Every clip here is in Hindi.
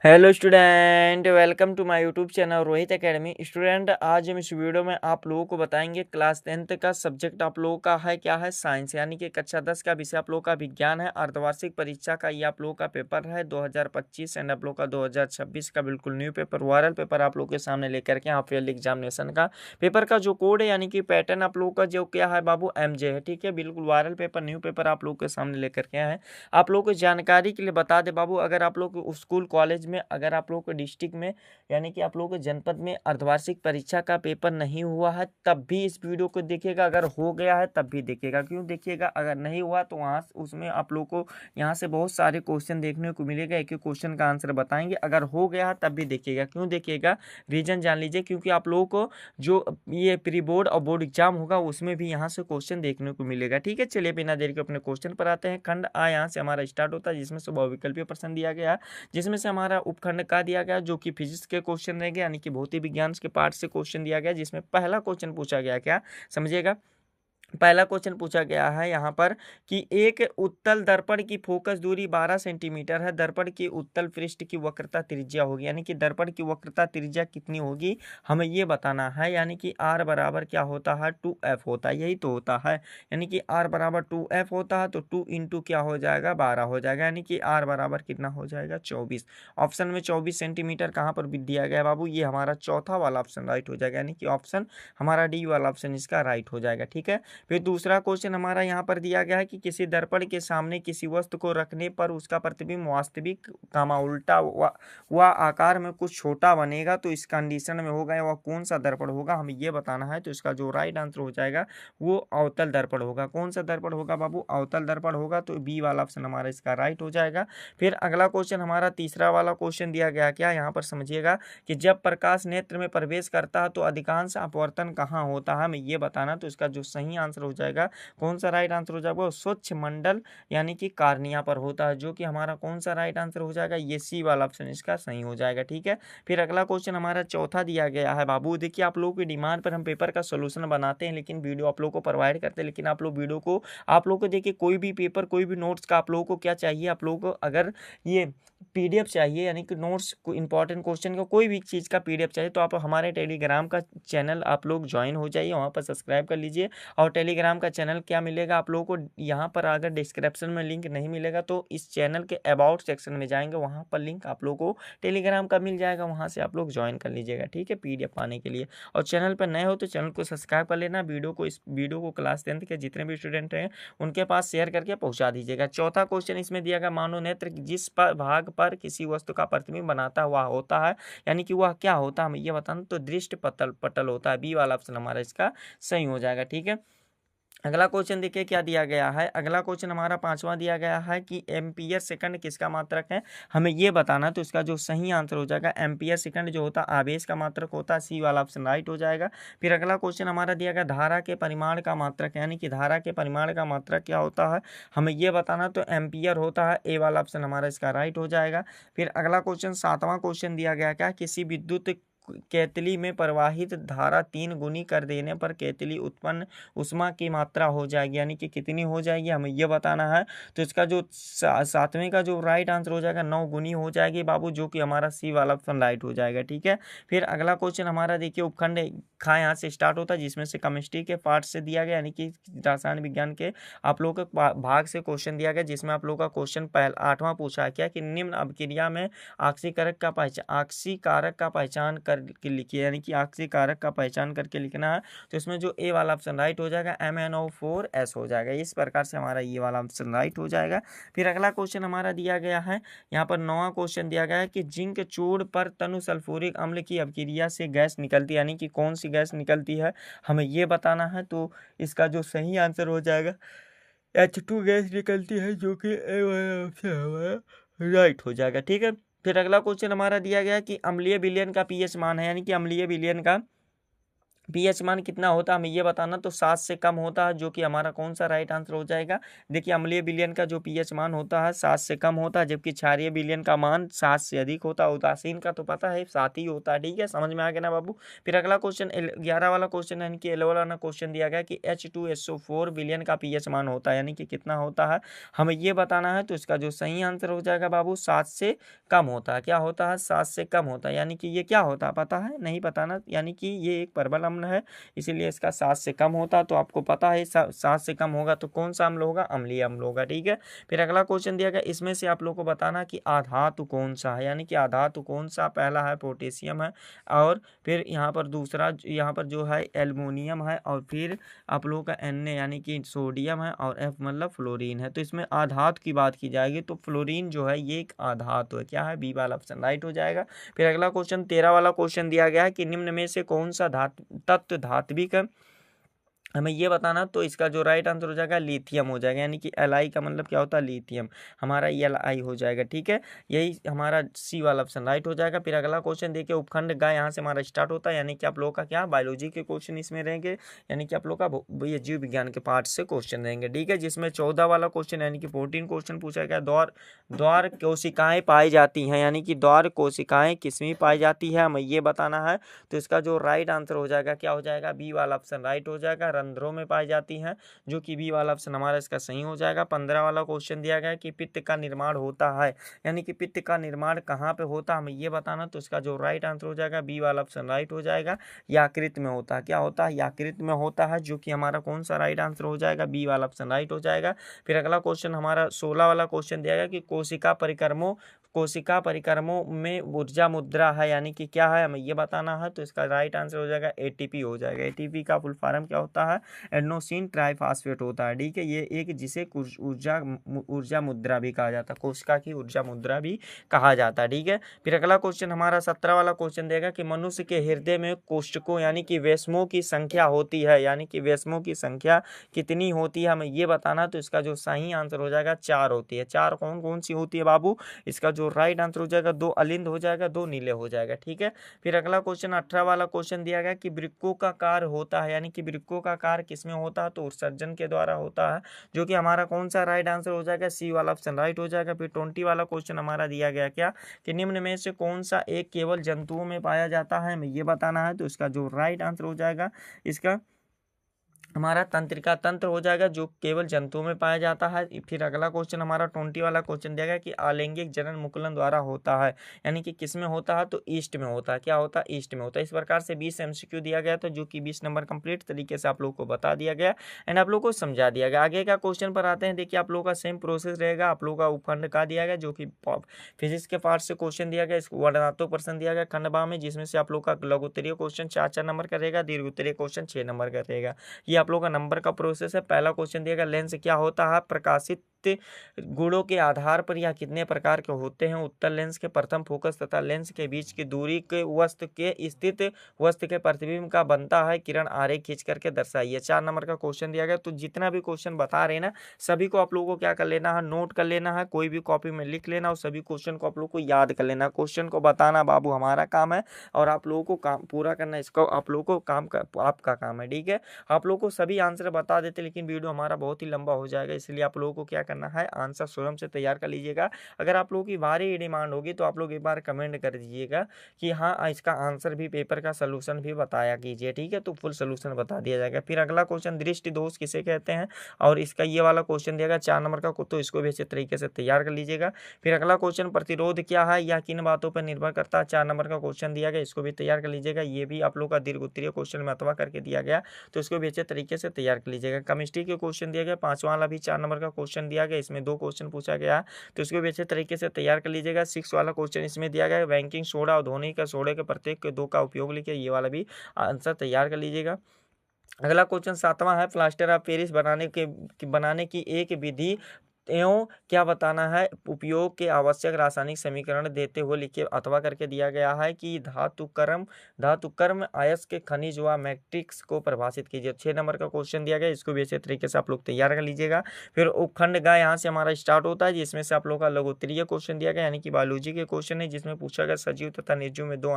Hello student, welcome to my YouTube channel Rohit academy. Student, आज हम इस वीडियो में आप लोगों को बताएंगे क्लास 10th का सब्जेक्ट आप लोगों का है क्या है, साइंस, यानी कि कक्षा 10 का विषय आप लोगों का विज्ञान है। अर्धवार्षिक परीक्षा का ये आप लोगों का पेपर है 2025 एंड आप लोग का 2026 का बिल्कुल न्यू पेपर, वायरल पेपर आप लोग के सामने लेकर के हाफ ईयरली एग्जामिनेशन का पेपर का जो कोड है यानी कि पैटर्न आप लोगों का जो क्या है बाबू, MJ है। ठीक है, बिल्कुल वायरल पेपर, न्यू पेपर आप लोग के सामने लेकर के आए हैं। आप लोगों को जानकारी के लिए बता दे बाबू, अगर आप लोग स्कूल कॉलेज में, अगर आप लोग को डिस्ट्रिक्ट में यानी कि आप लोगों के जनपद में अर्धवार्षिक परीक्षा का पेपर नहीं हुआ है तब भी इस वीडियो को देखिएगा, अगर हो गया है तब भी देखिएगा। क्यों देखिएगा? अगर नहीं हुआ तो वहाँ उसमें आप लोग को यहाँ से बहुत सारे क्वेश्चन देखने को मिलेगा, एक एक क्वेश्चन का आंसर बताएंगे। अगर हो गया है तब भी देखिएगा। क्यों देखिएगा? रीजन जान लीजिए, क्योंकि आप लोगों को जो ये प्री बोर्ड और बोर्ड एग्जाम होगा उसमें भी यहाँ से क्वेश्चन देखने को मिलेगा। ठीक है, चलिए बिना देर के अपने क्वेश्चन पर आते हैं। खंड आ यहाँ से हमारा स्टार्ट होता है, जिसमें से बहुविकल्पीय प्रश्न दिया गया, जिसमें से हमारा उपखंड का दिया गया जो कि फिजिक्स के क्वेश्चन रहेंगे, यानी कि भौतिक विज्ञान के पार्ट से क्वेश्चन दिया गया, जिसमें पहला क्वेश्चन पूछा गया, क्या समझिएगा। पहला क्वेश्चन पूछा गया है यहाँ पर कि एक उत्तल दर्पण की फोकस दूरी 12 सेंटीमीटर है, दर्पण की उत्तल पृष्ठ की वक्रता त्रिज्या होगी, यानी कि दर्पण की वक्रता त्रिज्या कितनी होगी हमें ये बताना है। यानी कि R बराबर क्या होता है, 2F होता है, यही तो होता है। यानी कि R बराबर 2F होता है तो 2 इंटू क्या हो जाएगा, 12 हो जाएगा, यानी कि R बराबर कितना हो जाएगा, 24। ऑप्शन में 24 सेंटीमीटर कहाँ पर दिया गया बाबू, ये हमारा चौथा वाला ऑप्शन राइट हो जाएगा, यानी कि ऑप्शन हमारा डी वाला ऑप्शन इसका राइट हो जाएगा। ठीक है, फिर दूसरा क्वेश्चन हमारा यहाँ पर दिया गया है कि किसी दर्पण के सामने किसी वस्तु को रखने पर उसका प्रतिबिंब वास्तविक उल्टा व आकार में कुछ छोटा बनेगा, तो इस कंडीशन में होगा वह कौन सा दर्पण होगा हमें ये बताना है। तो इसका जो राइट आंसर हो जाएगा वो अवतल दर्पण होगा। कौन सा दर्पण होगा बाबू, अवतल दर्पण होगा, तो बी वाला ऑप्शन हमारा इसका राइट हो जाएगा। फिर अगला क्वेश्चन हमारा तीसरा वाला क्वेश्चन दिया गया, क्या यहाँ पर समझिएगा कि जब प्रकाश नेत्र में प्रवेश करता है तो अधिकांश अपवर्तन कहाँ होता है हमें ये बताना। तो इसका जो सही आंसर हो जाएगा, कौन सा राइट आंसर हो जाएगा, स्वच्छ मंडल यानी कि कार्निया पर होता है, जो कि हमारा कौन सा राइट आंसर हो जाएगा, ये सी वाला ऑप्शन इसका सही हो जाएगा। ठीक है, फिर अगला क्वेश्चन हमारा चौथा दिया गया है बाबू। देखिए, आप लोगों की डिमांड पर हम पेपर का सोल्यूशन बनाते हैं, लेकिन वीडियो आप लोगों को प्रोवाइड करते हैं, लेकिन आप लोग वीडियो को, आप लोगों को देखिए कोई भी पेपर, कोई भी नोट्स का आप लोगों को क्या चाहिए, आप लोगों को अगर ये PDF चाहिए, यानी कि नोट्स को, इंपॉर्टेंट क्वेश्चन का कोई भी चीज़ का PDF चाहिए, तो आप हमारे टेलीग्राम का चैनल आप लोग ज्वाइन हो जाइए, वहाँ पर सब्सक्राइब कर लीजिए। और टेलीग्राम का चैनल क्या मिलेगा आप लोगों को, यहाँ पर अगर डिस्क्रिप्शन में लिंक नहीं मिलेगा तो इस चैनल के अबाउट सेक्शन में जाएंगे, वहाँ पर लिंक आप लोगों को टेलीग्राम का मिल जाएगा, वहाँ से आप लोग ज्वाइन कर लीजिएगा। ठीक है, PDF पाने के लिए। और चैनल पर नए हो तो चैनल को सब्सक्राइब कर लेना। इस वीडियो को क्लास 10th के जितने भी स्टूडेंट हैं उनके पास शेयर करके पहुँचा दीजिएगा। चौथा क्वेश्चन इसमें दिया गया, मानव नेत्र जिस भाग पर किसी वस्तु का प्रतिबिंब बनाता हुआ होता है, यानी कि वह क्या होता है हमें ये बताना। तो दृष्टि पटल होता है, बी वाला ऑप्शन हमारा इसका सही हो जाएगा। ठीक है, अगला क्वेश्चन देखिए क्या दिया गया है। अगला क्वेश्चन हमारा पांचवा दिया गया है कि एम्पियर सेकंड किसका मात्रक है हमें ये बताना। तो इसका जो सही आंसर हो जाएगा, एम्पियर सेकंड जो होता है आवेश का मात्रक होता है, सी वाला ऑप्शन राइट हो जाएगा। फिर अगला क्वेश्चन हमारा दिया गया धारा के परिमाण का मात्रक, यानी कि धारा के परिमाण का मात्रक क्या होता है हमें ये बताना। तो एम्पियर होता है, ए वाला ऑप्शन हमारा इसका राइट हो जाएगा। फिर अगला क्वेश्चन सातवां क्वेश्चन दिया गया, क्या किसी विद्युत केतली में प्रवाहित धारा 3 गुनी कर देने पर केतली उत्पन्न उष्मा की मात्रा हो जाएगी, यानी कि कितनी हो जाएगी हमें यह बताना है। तो इसका जो सातवें का जो राइट आंसर हो जाएगा 9 गुनी हो जाएगी बाबू, जो कि हमारा सी वाला ऑप्शन राइट हो जाएगा। ठीक है, फिर अगला क्वेश्चन हमारा देखिए उपखंड खा यहाँ से स्टार्ट होता है, जिसमें से केमिस्ट्री के पार्ट से दिया गया, यानी कि रसायन विज्ञान के आप लोगों के भाग से क्वेश्चन दिया गया, जिसमें आप लोगों का क्वेश्चन आठवां पूछा है, क्या कि निम्न अभिक्रिया में आक्सीकारक का पहचान करके लिखिए, यानी कि आक्सीकारक का पहचान करके लिखना है। तो इसमें जो ए वाला ऑप्शन राइट हो जाएगा, MnO4S हो जाएगा। इस प्रकार से हमारा ये वाला ऑप्शन राइट हो जाएगा। फिर अगला क्वेश्चन हमारा दिया गया है, यहाँ पर 9वां क्वेश्चन दिया गया है कि जिंक चूर्ण पर तनु सल्फ्यूरिक अम्ल की अभिक्रिया से गैस निकलती है, यानी कि कौन सी गैस निकलती है हमें ये बताना है। तो इसका जो सही आंसर हो जाएगा, H2 गैस निकलती है, जो कि ए वाला ऑप्शन हमारा राइट हो जाएगा। ठीक है, फिर अगला क्वेश्चन हमारा दिया गया कि अम्लीय विलयन का pH मान है, यानी कि अम्लीय विलयन का पीएच मान कितना होता है हमें ये बताना, तो 7 से कम होता है, जो कि हमारा कौन सा राइट आंसर हो जाएगा। देखिए अम्लीय विलयन का जो पीएच मान होता है 7 से कम होता है, जबकि क्षारीय विलयन का मान 7 से अधिक होता है। उदासीन का तो पता है 7 ही होता है। ठीक है, समझ में आ गया ना बाबू। फिर अगला क्वेश्चन 11 वाला क्वेश्चन यानी कि 11 वाला क्वेश्चन दिया गया कि H2SO4 विलयन का पीएच मान होता है, यानी कि कितना होता है हमें ये बताना है। तो इसका जो सही आंसर हो जाएगा बाबू 7 से कम होता है। क्या होता है? 7 से कम होता है, यानी कि ये क्या होता है पता है? नहीं बताना, यानी कि ये एक प्रबल अम्ल है, इसीलिए इसका 7 से कम होता। तो आपको पता है 7 से कम होगा तो कौन सा अम्ल होगा? अम्लीय अम्ल होगा। ठीक है, फिर अगला क्वेश्चन दिया गया, इसमें से आप लोग को बताना कि आधातु कौन सा है, यानी कि आधातु कौन सा। पहला है पोटेशियम है, और फिर यहाँ पर दूसरा यहाँ पर जो है एल्युमिनियम है, और फिर आप लोगों का Na यानी कि सोडियम है, और F मतलब फ्लोरीन है। तो इसमें आधातु की बात की जाएगी तो फ्लोरीन जो है ये एक आधातु है। क्या है? बी वाला ऑप्शन राइट हो जाएगा। फिर अगला क्वेश्चन 13 वाला क्वेश्चन दिया गया है कि निम्न में से कौन सा तत्व धात्विक है, हमें ये बताना। तो इसका जो राइट आंसर हो जाएगा लिथियम हो जाएगा, यानी कि Li का मतलब क्या होता है? लिथियम, हमारा Li हो जाएगा। ठीक है, यही हमारा सी वाला ऑप्शन राइट हो जाएगा। फिर अगला क्वेश्चन देखिए, उपखंड ग यहाँ से हमारा स्टार्ट होता है, यानी कि आप लोगों का क्या बायोलॉजी के क्वेश्चन इसमें रहेंगे, यानी कि आप लोग का ये जीव विज्ञान के पार्ट से क्वेश्चन रहेंगे। ठीक है, जिसमें 14 वाला क्वेश्चन यानी कि 14 क्वेश्चन पूछा गया, द्वार कोशिकाएं पाई जाती हैं, यानी कि द्वार कोशिकाएं किसमें पाई जाती है हमें ये बताना है। तो इसका जो राइट आंसर हो जाएगा क्या हो जाएगा? बी वाला ऑप्शन राइट हो जाएगा, रंध्रों में पाई जाती हैं, जो कि बी वाला ऑप्शन हमारा इसका सही हो जाएगा। 15 वाला क्वेश्चन दिया गया कि पित्त का निर्माण होता है, यानी कि पित्त का निर्माण कहाँ पे होता है हमें ये बताना। तो इसका जो राइट आंसर हो जाएगा बी वाला ऑप्शन राइट हो जाएगा, यकृत में होता है। क्या होता है? यकृत में होता है, जो कि हमारा कौन सा राइट आंसर हो जाएगा? बी वाला ऑप्शन राइट हो जाएगा। फिर अगला क्वेश्चन हमारा 16 वाला क्वेश्चन दिया गया कि कोशिका परिक्रमों में ऊर्जा मुद्रा है, यानी कि क्या है हमें ये बताना है। तो इसका राइट आंसर हो जाएगा एटीपी हो जाएगा। एटीपी का फुल फॉर्म क्या होता है? एडेनोसिन ट्राइफॉस्फेट होता है। ठीक है, ये एक जिसे ऊर्जा मुद्रा भी कहा जाता है, कोशिका की ऊर्जा मुद्रा भी कहा जाता है। ठीक है, फिर अगला क्वेश्चन हमारा 17 वाला क्वेश्चन देगा कि मनुष्य के हृदय में कोशिकाओं यानी कि वेस्मों की संख्या होती है, यानी कि वेस्मों की संख्या कितनी होती है हमें ये बताना। तो इसका जो सही आंसर हो जाएगा 4 होती है। 4 कौन कौन सी होती है बाबू? इसका जो राइट आंसर हो जाएगा 2 अलिंद हो जाएगा, 2 नीले हो जाएगा। ठीक है, फिर अगला क्वेश्चन 18 वाला क्वेश्चन दिया गया कि वृक्कों का कार्य होता है, यानी कि वृक्कों का कार्य किसमें होता है? तो उत्सर्जन के द्वारा होता है, जो कि हमारा कौन सा राइट आंसर हो जाएगा? सी वाला ऑप्शन राइट हो जाएगा। फिर 20 वाला क्वेश्चन हमारा दिया गया क्या कि निम्न में से कौन सा एक केवल जंतुओं में पाया जाता है हमें ये बताना है। तो इसका जो राइट आंसर हो जाएगा इसका हमारा तंत्रिका तंत्र हो जाएगा, जो केवल जंतुओं में पाया जाता है। फिर अगला क्वेश्चन हमारा 20 वाला क्वेश्चन दिया गया कि अलैंगिक जनन मुकुलन द्वारा होता है, यानी कि किस में होता है? तो ईस्ट में होता है। क्या होता है? ईस्ट में होता है। इस प्रकार से 20 MCQ दिया गया था, जो कि 20 नंबर कंप्लीट तरीके से आप लोग को बता दिया गया एंड आप लोग को समझा दिया गया। आगे का क्वेश्चन पर आते हैं। देखिए आप लोग का सेम प्रोसेस रहेगा। आप लोग का उपखंड का दिया गया, जो कि फिजिक्स के पार्ट से क्वेश्चन दिया गया, इसको वर्णनात्मक प्रश्न दिया गया खंड बा में, जिसमें से आप लोग का लघु उत्तरीय क्वेश्चन 4 नंबर का रहेगा, दीर्घ उत्तरीय क्वेश्चन 6 नंबर का रहेगा। ये आप लोग का नंबर का प्रोसेस है। पहला क्वेश्चन दिएगा लेंस क्या होता है? प्रकाशित गुणों के आधार पर यह कितने प्रकार के होते हैं? उत्तर लेंस के प्रथम फोकस तथा लेंस के बीच की दूरी के वस्तु के स्थित वस्तु के प्रतिबिंब का बनता है किरण आरेख खींच करके दर्शाइए। 4 नंबर का क्वेश्चन दिया गया। तो जितना भी क्वेश्चन बता रहे हैं ना, सभी को आप लोगों को क्या कर लेना है? नोट कर लेना है, कोई भी कॉपी में लिख लेना और सभी क्वेश्चन को आप लोग को याद कर लेना। क्वेश्चन को बताना बाबू हमारा काम है, और आप लोगों को काम पूरा करना इसको आप लोगों को आपका काम है। ठीक है, आप लोगों को सभी आंसर बता देते, लेकिन वीडियो हमारा बहुत ही लंबा हो जाएगा, इसलिए आप लोगों को क्या करना है? आंसर स्वयं से तैयार कर लीजिएगा। अगर आप लोगों की भारी डिमांड होगी तो आप लोग एक बार कमेंट कर दीजिएगा कि हाँ इसका आंसर भी, पेपर का सोल्यूशन भी बताया कीजिए। ठीक है, तो फुल सोल्यूशन बता दिया जाएगा। फिर अगला क्वेश्चन दृष्टि दोष किसे कहते हैं, और इसका ये वाला क्वेश्चन दिया गया 4 नंबर का, तो इसको भी अच्छे तरीके से तैयार कर लीजिएगा। फिर अगला क्वेश्चन प्रतिरोध क्या है, यह किन बातों पर निर्भर करता है? 4 नंबर का क्वेश्चन दिया गया, इसको भी तैयार कर लीजिएगा। ये भी आप लोग का दीर्घ उत्तरीय क्वेश्चन में अथवा करके दिया गया, तो इसको भी अच्छे तरीके से तैयार कर लीजिएगा। केमिस्ट्री के क्वेश्चन दिया गया, 5वां वाला भी 4 नंबर का क्वेश्चन दिया गया, इसमें 2 क्वेश्चन पूछा गया, तो इसको भी अच्छे तरीके से तैयार कर लीजिएगा। 6 वाला क्वेश्चन इसमें दिया गया, बैंकिंग सोडा और धोने का सोडे के प्रत्येक के 2 का उपयोग लिखिए, ये वाला भी आंसर तैयार कर लीजिएगा। अगला क्वेश्चन 7वां है, प्लास्टर ऑफ पेरिस बनाने की एक विधि एवं क्या बताना है, उपयोग के आवश्यक रासायनिक समीकरण देते हुए लिखिए अथवा करके दिया गया है कि धातुकर्म अयस्क खनिज व मैट्रिक्स को परिभाषित कीजिए। 6 नंबर का क्वेश्चन दिया गया, इसको भी अच्छे तरीके से आप लोग तैयार कर लीजिएगा। फिर उपखंड ग यहाँ से हमारा स्टार्ट होता है, जिसमें से आप लोग का लघुत्तरीय क्वेश्चन दिया गया, यानी कि बायोलॉजी के क्वेश्चन है, जिसमें पूछा गया सजीव तथा निर्जीव में दो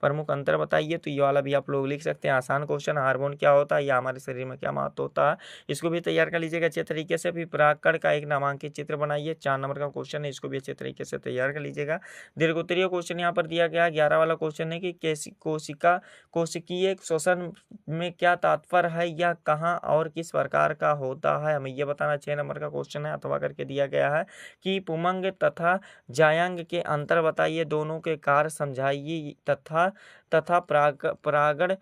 प्रमुख अंतर बताइए। तो ये वाला भी आप लोग लिख सकते हैं। आसान क्वेश्चन, हार्मोन क्या होता है या हमारे शरीर में क्या महत्व होता है, इसको भी तैयार कर लीजिएगा अच्छे तरीके से। फिर परागकण का एक नामांकित चित्र बनाइए, 4 नंबर का क्वेश्चन है, इसको भी अच्छे तरीके से तैयार कर लीजिएगा। दीर्घोत्तरीय क्वेश्चन यहाँ पर दिया गया 11 वाला क्वेश्चन है कि कोशिकीय श्वसन में क्या तात्पर्य है, यह कहाँ और किस प्रकार का होता है, हमें यह बताना। 6 नंबर का क्वेश्चन है, अथवा करके दिया गया है कि पुमंग तथा जायंग के अंतर बताइए, दोनों के कार्य समझाइए तथा परागण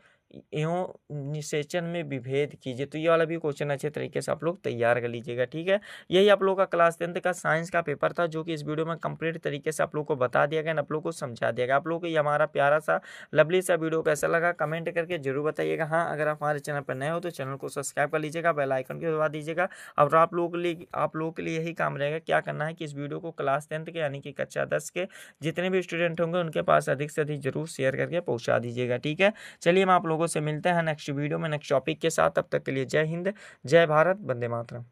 एवं निषेचन में विभेद कीजिए। तो ये वाला भी क्वेश्चन अच्छे तरीके से आप लोग तैयार कर लीजिएगा, ठीक है। यही आप लोग का क्लास 10th का साइंस का पेपर था, जो कि इस वीडियो में कंप्लीट तरीके से आप लोग को बता दिया गया, आप लोग को समझा दिया गया। आप लोग को ये हमारा प्यारा सा लवली सा वीडियो कैसा लगा कमेंट करके जरूर बताइएगा। हाँ, अगर आप हमारे चैनल पर नए हो तो चैनल को सब्सक्राइब कर लीजिएगा, बेल आइकन को दबा दीजिएगा। और आप लोगों के लिए यही काम रहेगा, क्या करना है कि इस वीडियो को क्लास 10th के यानी कि कक्षा 10 के जितने भी स्टूडेंट होंगे उनके पास अधिक से अधिक जरूर शेयर करके पहुंचा दीजिएगा, ठीक है। चलिए, हम आप लोगों से मिलते हैं नेक्स्ट वीडियो में नेक्स्ट टॉपिक के साथ। तब तक के लिए जय हिंद, जय भारत, वंदे मातरम।